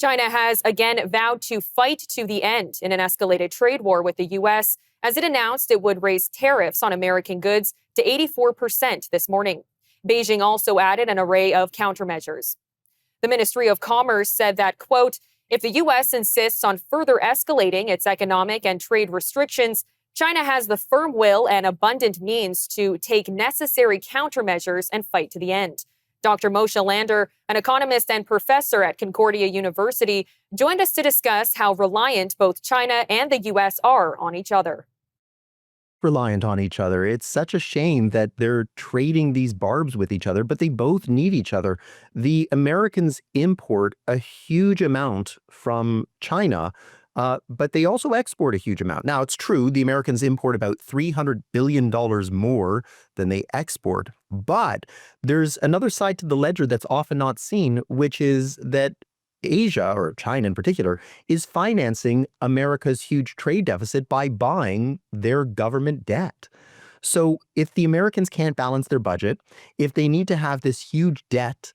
China has again vowed to fight to the end in an escalated trade war with the U.S. as it announced it would raise tariffs on American goods to 84% this morning. Beijing also added an array of countermeasures. The Ministry of Commerce said that, quote, if the U.S. insists on further escalating its economic and trade restrictions, China has the firm will and abundant means to take necessary countermeasures and fight to the end. Dr. Moshe Lander, an economist and professor at Concordia University, joined us to discuss how reliant both China and the U.S. are on each other. Reliant on each other. It's such a shame that they're trading these barbs with each other, but they both need each other. The Americans import a huge amount from China, but they also export a huge amount. Now, it's true, the Americans import about $300 billion more than they export, but there's another side to the ledger that's often not seen, which is that Asia, or China in particular, is financing America's huge trade deficit by buying their government debt. So if the Americans can't balance their budget, if they need to have this huge debt,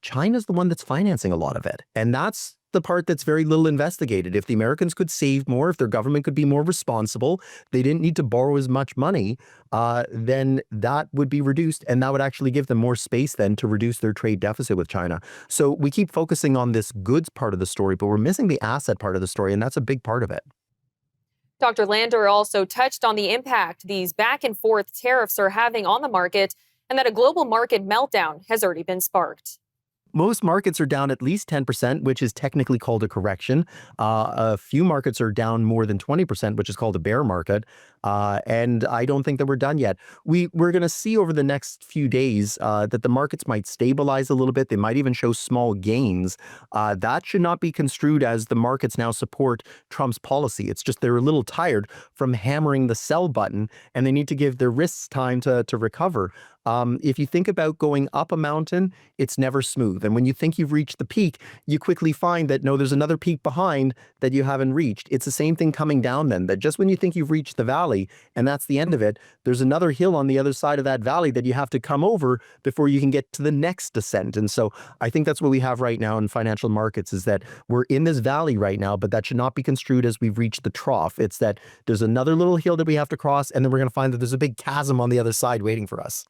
China's the one that's financing a lot of it. And that's the part that's very little investigated. If the Americans could save more, if their government could be more responsible, they didn't need to borrow as much money, then that would be reduced, and that would actually give them more space then to reduce their trade deficit with China. So we keep focusing on this goods part of the story, but we're missing the asset part of the story, and that's a big part of it. Dr. Lander also touched on the impact these back and forth tariffs are having on the market and that a global market meltdown has already been sparked. Most markets are down at least 10%, which is technically called a correction. A few markets are down more than 20%, which is called a bear market. And I don't think that we're done yet. We're going to see over the next few days that the markets might stabilize a little bit. They might even show small gains. That should not be construed as the markets now support Trump's policy. It's just they're a little tired from hammering the sell button, and they need to give their wrists time to recover. If you think about going up a mountain, it's never smooth. And when you think you've reached the peak, you quickly find that, no, there's another peak behind that you haven't reached. It's the same thing coming down then, that just when you think you've reached the valley and that's the end of it, there's another hill on the other side of that valley that you have to come over before you can get to the next descent. And so I think that's what we have right now in financial markets, is that we're in this valley right now, but that should not be construed as we've reached the trough. It's that there's another little hill that we have to cross, and then we're going to find that there's a big chasm on the other side waiting for us.